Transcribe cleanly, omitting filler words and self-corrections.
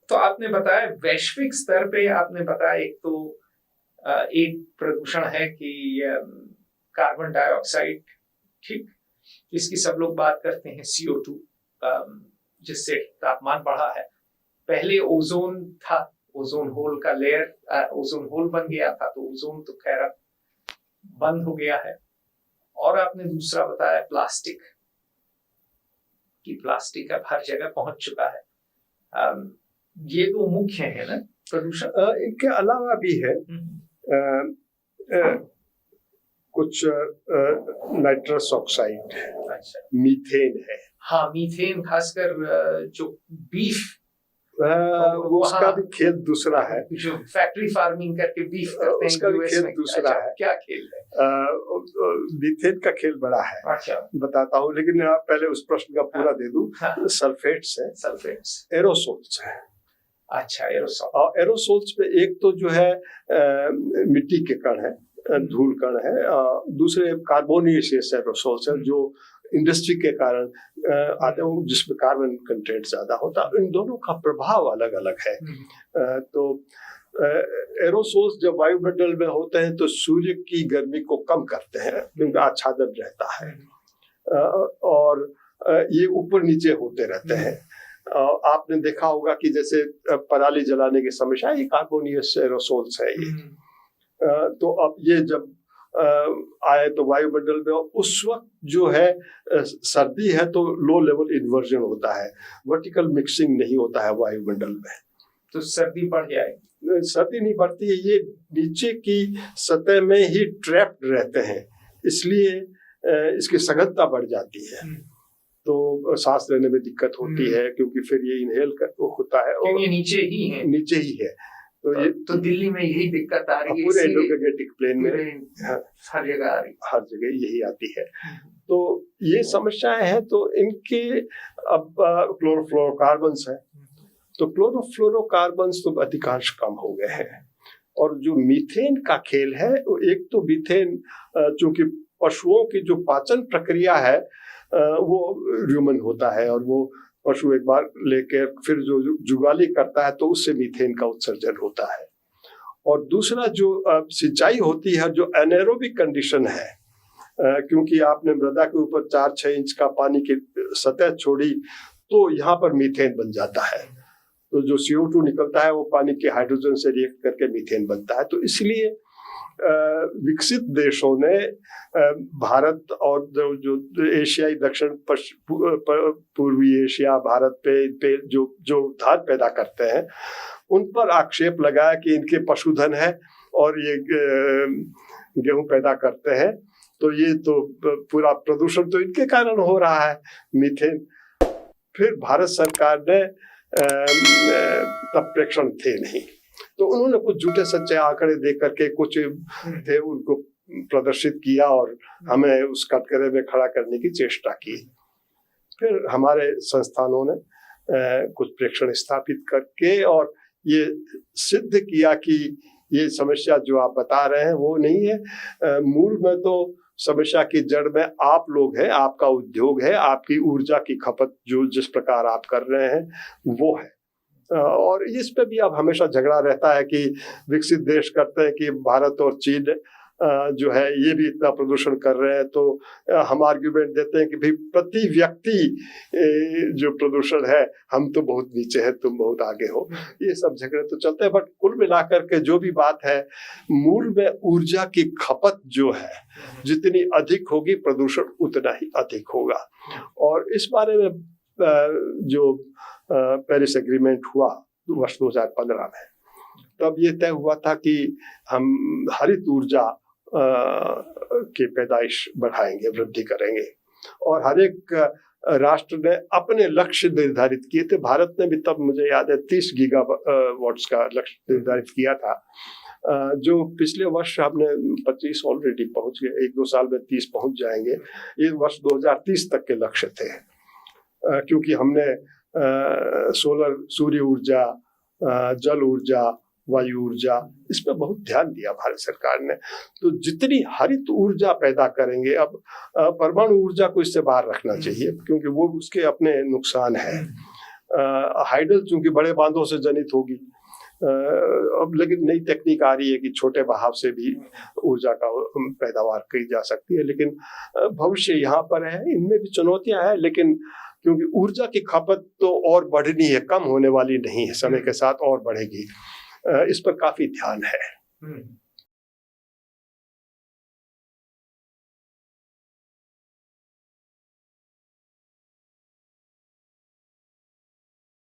तो आपने बताया वैश्विक स्तर पे, आपने बताया एक तो एक प्रदूषण है कि कार्बन डाइऑक्साइड, ठीक, इसकी सब लोग बात करते हैं, CO2, जिससे तापमान बढ़ा है। पहले ओजोन था, ओजोन होल का लेयर, ओजोन होल बन गया था, तो ओजोन तो खैर बंद हो गया है। और आपने दूसरा बताया प्लास्टिक, कि प्लास्टिक अब हर जगह पहुंच चुका है। ये तो मुख्य है ना प्रदूषण। इनके अलावा भी है कुछ नाइट्रस ऑक्साइड, अच्छा, मीथेन है। हाँ, मीथेन, खासकर जो बीफ, वो उसका भी खेल दूसरा है, जो फैक्ट्री फार्मिंग करके बीफ करते हैं, उसका भी खेल दूसरा है। क्या खेल है? मीथेन का खेल बड़ा है। अच्छा, बताता हूँ, लेकिन आप पहले उस प्रश्न का पूरा दे दूं। सल्फेट्स है, सल्फेट्स, एरोसोल्स है। अच्छा, एरोसोल। और एरोसोल्स पे एक तो जो है मिट्टी के कण है, धूल कण है, दूसरे कार्बोनियस एरोसोल्स है जो इंडस्ट्री के कारण आते हैं, जिसमें कार्बन कंटेंट ज्यादा होता है। इन दोनों का प्रभाव अलग अलग है। तो एरोसोल्स जब वायुमंडल में होते हैं तो सूर्य की गर्मी को कम करते हैं, क्योंकि आच्छादन रहता है, और ये ऊपर नीचे होते रहते हैं। आपने देखा होगा कि जैसे पराली जलाने की समस्या, ये कार्बोनियस एरोसोल्स है ये। तो अब ये जब आए तो वायुमंडल में, उस वक्त जो है सर्दी है तो लो लेवल इन्वर्जन होता है, वर्टिकल मिक्सिंग नहीं होता है वायुमंडल में, तो सर्दी बढ़ जाएगी। सर्दी नहीं बढ़ती है, ये नीचे की सतह में ही ट्रैप्ड रहते हैं, इसलिए इसकी सघनता बढ़ जाती है, तो सांस लेने में दिक्कत होती है, क्योंकि फिर ये इनहेल होता है और ये नीचे ही है, नीचे ही है। तो ये तो दिल्ली में यही दिक्कत आ रही है, पूरे इंडोगैंगेटिक प्लेन में हर जगह आ रही, हर जगह यही आती है। तो ये समस्याएं हैं। तो इनके अब क्लोरोफ्लोरोकार्बन्स है, तो क्लोरोफ्लोरोकार्बन्स तो अधिकांश कम हो गए हैं। और जो मीथेन का खेल है, एक तो मीथेन चूंकि पशुओं की जो पाचन प्रक्रिया है वो ह्यूमन होता है, और वो पशु एक बार लेकर फिर जो जुगाली करता है तो उससे मीथेन का उत्सर्जन होता है। और दूसरा जो सिंचाई होती है, जो एनारोबिक कंडीशन है, क्योंकि आपने मृदा के ऊपर 4-6 इंच का पानी की सतह छोड़ी तो यहाँ पर मीथेन बन जाता है। तो जो CO2 निकलता है वो पानी के हाइड्रोजन से रिएक्ट करके मीथेन बनता है। तो इसलिए विकसित देशों ने भारत और जो एशियाई दक्षिण पूर्वी एशिया, भारत पे जो धान पैदा करते हैं, उन पर आक्षेप लगाया कि इनके पशुधन है और ये गेहूं पैदा करते हैं, तो ये तो पूरा प्रदूषण तो इनके कारण हो रहा है, मीथेन। फिर भारत सरकार ने तब प्रेक्षण थे नहीं, तो उन्होंने कुछ झूठे सच्चे आंकड़े दे करके कुछ थे उनको प्रदर्शित किया और हमें उस कटघरे में खड़ा करने की चेष्टा की। फिर हमारे संस्थानों ने कुछ प्रेक्षण स्थापित करके और ये सिद्ध किया कि ये समस्या जो आप बता रहे हैं वो नहीं है। मूल में तो समस्या की जड़ में आप लोग हैं, आपका उद्योग है, आपकी ऊर्जा की खपत जो जिस प्रकार आप कर रहे हैं वो है। और इस पे भी अब हमेशा झगड़ा रहता है कि विकसित देश करते हैं कि भारत और चीन जो है ये भी इतना प्रदूषण कर रहे हैं, तो हम आर्ग्यूमेंट देते हैं कि भाई प्रति व्यक्ति जो प्रदूषण है, हम तो बहुत नीचे हैं, तुम बहुत आगे हो। ये सब झगड़े तो चलते हैं, बट कुल मिलाकर के जो भी बात है, मूल में ऊर्जा की खपत जो है जितनी अधिक होगी प्रदूषण उतना ही अधिक होगा। और इस बारे में जो पेरिस एग्रीमेंट हुआ वर्ष 2015 में, तब ये तय हुआ था कि हम हरित ऊर्जा की पैदाइश बढ़ाएंगे, वृद्धि करेंगे, और हर एक राष्ट्र ने अपने लक्ष्य निर्धारित किए थे। भारत ने भी तब मुझे याद है 30 गीगावाट्स का लक्ष्य निर्धारित किया था, जो पिछले वर्ष हमने 25 ऑलरेडी पहुंच गए, 1-2 साल में 30 पहुंच जाएंगे। ये वर्ष 2030 तक के लक्ष्य थे, क्योंकि हमने सोलर, सूर्य ऊर्जा, जल ऊर्जा, वायु ऊर्जा, इस पर बहुत ध्यान दिया भारत सरकार ने। तो जितनी हरित ऊर्जा पैदा करेंगे, अब परमाणु ऊर्जा को इससे बाहर रखना चाहिए क्योंकि वो उसके अपने नुकसान है। हाइडल चूंकि बड़े बांधों से जनित होगी, अब लेकिन नई तकनीक आ रही है कि छोटे बहाव से भी ऊर्जा का पैदावार की जा सकती है, लेकिन भविष्य यहाँ पर है। इनमें भी चुनौतियां हैं, लेकिन क्योंकि ऊर्जा की खपत तो और बढ़नी है, कम होने वाली नहीं है, समय के साथ और बढ़ेगी। इस पर काफी ध्यान है।